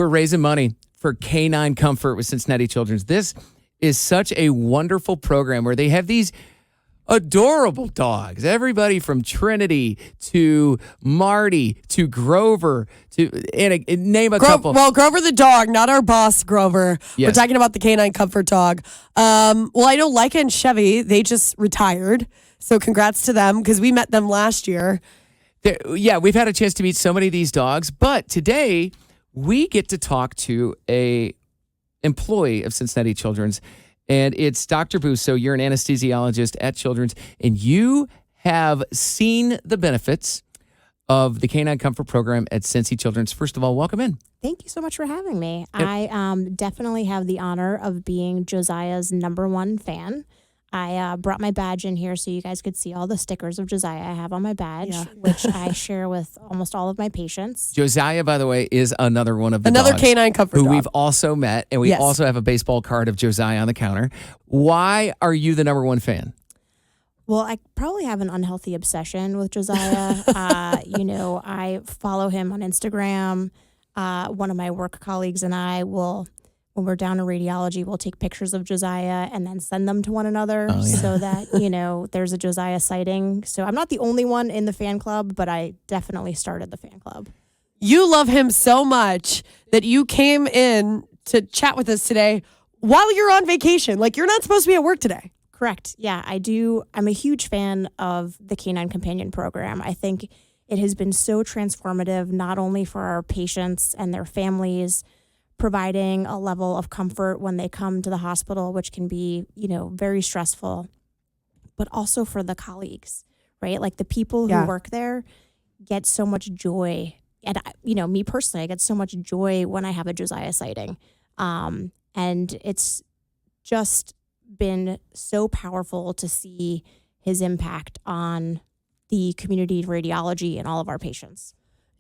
We're raising money for Canine Comfort with Cincinnati Children's. This is such a wonderful program where they have these adorable dogs. Everybody from Trinity to Marty to Grover to name a couple. Well, Grover the dog, not our boss, Grover. Yes. We're talking about the Canine Comfort dog. Well, I know Leica and Chevy, they just retired. So congrats to them because we met them last year. We've had a chance to meet so many of these dogs, but today we get to talk to a employee of Cincinnati Children's. And it's Dr. Busso. You're an anesthesiologist at Children's, and you have seen the benefits of the Canine Comfort program at Cincy Children's. First of all, welcome in. Thank you so much for having me. Yep. I definitely have the honor of being Josiah's #1 fan. I brought my badge in here so you guys could see all the stickers of Josiah I have on my badge, which I share with almost all of my patients. Josiah, by the way, is another one of the Another dogs Canine Comfort who dog. we've also met, and we also have a baseball card of Josiah on the counter. Why are you the #1 fan? Well, I probably have an unhealthy obsession with Josiah. I follow him on Instagram. One of my work colleagues and I will, when we're down in radiology, we'll take pictures of Josiah and then send them to one another so that, there's a Josiah sighting. So I'm not the only one in the fan club, but I definitely started the fan club. You love him so much that you came in to chat with us today while you're on vacation. Like, you're not supposed to be at work today. Correct. Yeah, I do. I'm a huge fan of the Canine Companion program. I think it has been so transformative, not only for our patients and their families, providing a level of comfort when they come to the hospital, which can be, very stressful, but also for the colleagues, right? Like the people who work there get so much joy. And, me personally, I get so much joy when I have a Josiah sighting. And it's just been so powerful to see his impact on the community of radiology and all of our patients.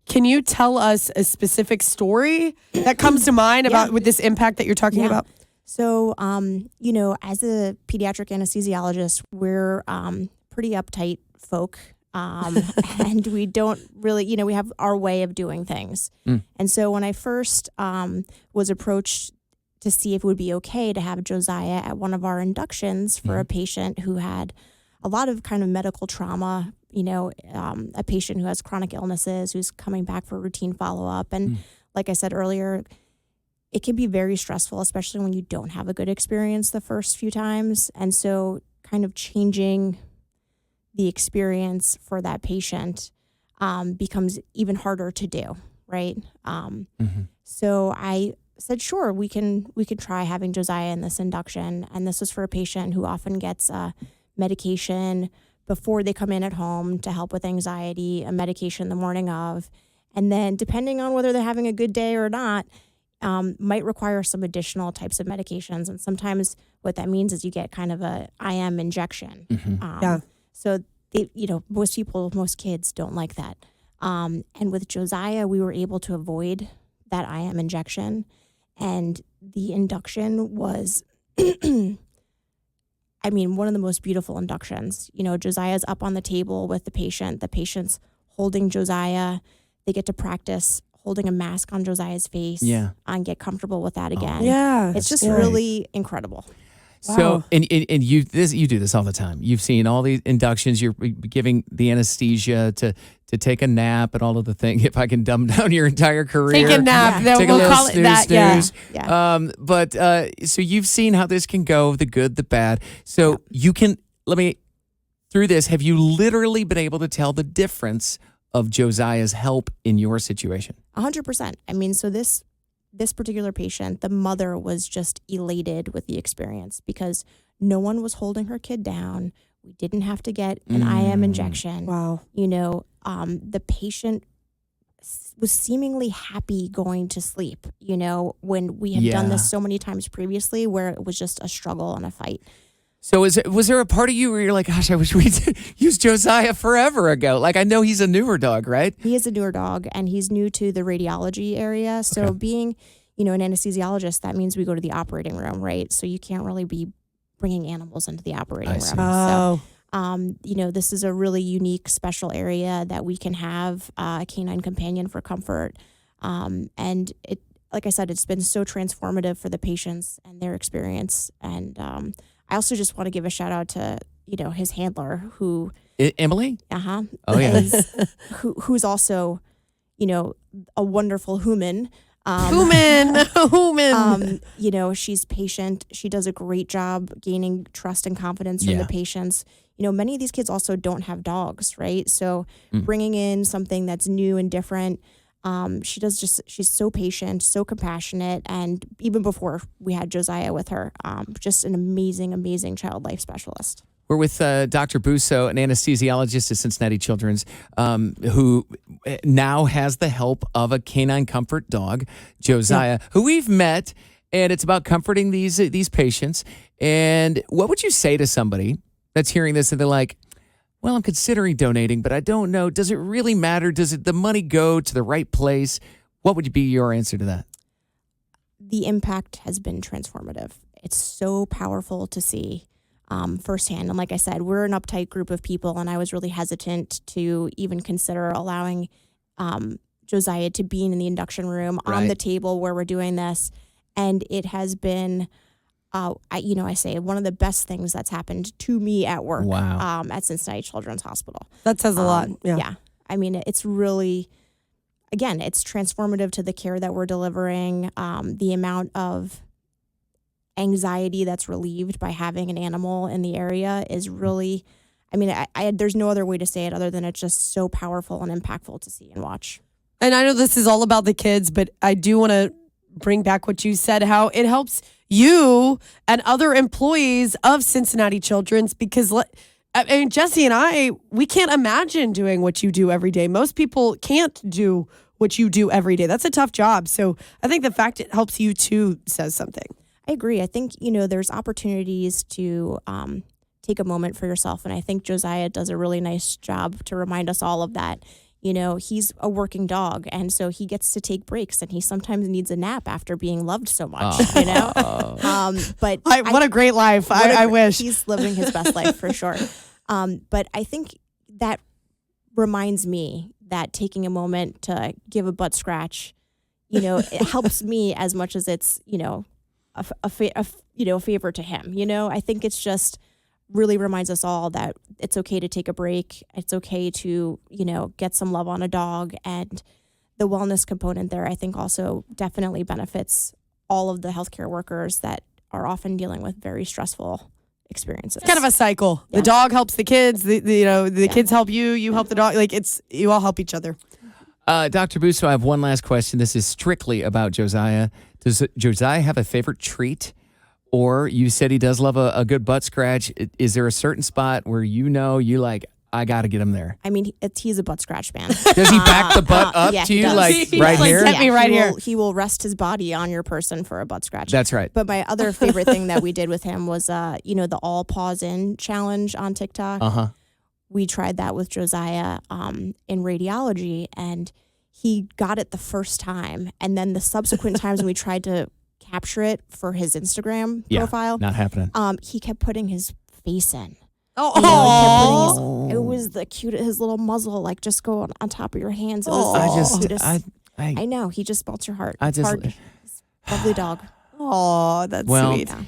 Can you tell us a specific story that comes to mind about with this impact that you're talking about? So, as a pediatric anesthesiologist, we're pretty uptight folk. And we don't really, we have our way of doing things. And so when I first was approached to see if it would be okay to have Josiah at one of our inductions for a patient who had a lot of kind of medical trauma, a patient who has chronic illnesses, who's coming back for routine follow-up. And like I said earlier, it can be very stressful, especially when you don't have a good experience the first few times. And so kind of changing the experience for that patient becomes even harder to do, right? So I said, sure, we can try having Josiah in this induction. And this was for a patient who often gets medication before they come in at home to help with anxiety, a medication the morning of. And then depending on whether they're having a good day or not, might require some additional types of medications. And sometimes what that means is you get kind of a IM injection. So, most kids don't like that. And with Josiah, we were able to avoid that IM injection. And the induction was, one of the most beautiful inductions. Josiah's up on the table with the patient's holding Josiah. They get to practice holding a mask on Josiah's face and get comfortable with that again. It's just really incredible. Wow. So, and you do this all the time. You've seen all these inductions. You're giving the anesthesia to take a nap and all of the things. If I can dumb down your entire career, take a nap. Take we'll a little call it that. snooze. Yeah. So you've seen how this can go, the good, the bad. So you can through this. Have you literally been able to tell the difference of Josiah's help in your situation? 100%. So this particular patient, the mother was just elated with the experience because no one was holding her kid down. We didn't have to get an IM injection. Wow. The patient was seemingly happy going to sleep, when we had done this so many times previously where it was just a struggle and a fight. So was there a part of you where you're like, gosh, I wish we'd used Josiah forever ago? Like, I know he's a newer dog, right? He is a newer dog, and he's new to the radiology area. So being, an anesthesiologist, that means we go to the operating room, right? So you can't really be bringing animals into the operating room. So, this is a really unique, special area that we can have a canine companion for comfort. And like I said, it's been so transformative for the patients and their experience. And I also just want to give a shout out to, his handler who. Emily? Uh-huh. Oh, yeah. Who's also, a wonderful human. Human. She's patient. She does a great job gaining trust and confidence from the patients. Many of these kids also don't have dogs, right? So bringing in something that's new and different, she's so patient, so compassionate. And even before we had Josiah with her, just an amazing, amazing child life specialist. We're with Dr. Busso, an anesthesiologist at Cincinnati Children's, who now has the help of a Canine Comfort dog, Josiah, who we've met, and it's about comforting these patients. And what would you say to somebody that's hearing this and they're like, well, I'm considering donating, but I don't know. Does it really matter? Does the money go to the right place? What would be your answer to that? The impact has been transformative. It's so powerful to see. Firsthand. And like I said, we're an uptight group of people, and I was really hesitant to even consider allowing Josiah to be in the induction room on the table where we're doing this. And it has been, I say one of the best things that's happened to me at work at Cincinnati Children's Hospital. That says a lot. Yeah. I mean, it's really, again, it's transformative to the care that we're delivering, the amount of anxiety that's relieved by having an animal in the area is really, there's no other way to say it other than it's just so powerful and impactful to see and watch. And I know this is all about the kids, but I do want to bring back what you said, how it helps you and other employees of Cincinnati Children's, because Jesse and we can't imagine doing what you do every day. Most people can't do what you do every day. That's a tough job. So I think the fact it helps you too says something. I agree. I think, there's opportunities to take a moment for yourself. And I think Josiah does a really nice job to remind us all of that. He's a working dog, and so he gets to take breaks, and he sometimes needs a nap after being loved so much, But what a great life. I wish. He's living his best life for sure. But I think that reminds me that taking a moment to give a butt scratch, it helps me as much as it's, a favor to him. I think it's just really reminds us all that it's okay to take a break. It's okay to, get some love on a dog. And the wellness component there, I think also definitely benefits all of the healthcare workers that are often dealing with very stressful experiences. It's kind of a cycle. Yeah. The dog helps the kids, the kids help you, you help the dog. Like you all help each other. Dr. Busso, I have one last question. This is strictly about Josiah. Does Josiah have a favorite treat? Or you said he does love a good butt scratch. Is there a certain spot where I got to get him there? I mean, he's a butt scratch man. Does he back the butt up to you right here? Set me right here. He will rest his body on your person for a butt scratch. That's right. But my other favorite thing that we did with him was, the all paws in challenge on TikTok. Uh-huh. We tried that with Josiah in radiology, and he got it the first time. And then the subsequent times we tried to capture it for his Instagram profile. Not happening. He kept putting his face in. It It was the cutest, his little muzzle, just go on top of your hands. It was I know, he just melts your heart. It's hard. Lovely dog. Oh, that's sweet. Yeah.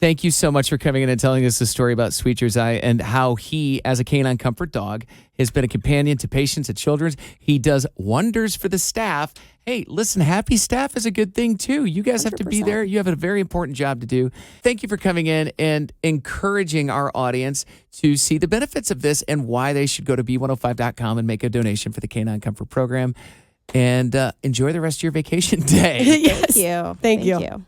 Thank you so much for coming in and telling us the story about Sweet Josiah and how he, as a Canine Comfort dog, has been a companion to patients at Children's. He does wonders for the staff. Hey, listen, happy staff is a good thing, too. You guys have to be 100%. there. You have a very important job to do. Thank you for coming in and encouraging our audience to see the benefits of this and why they should go to b105.com and make a donation for the Canine Comfort program. And enjoy the rest of your vacation day. Yes. Thank you. Thank you.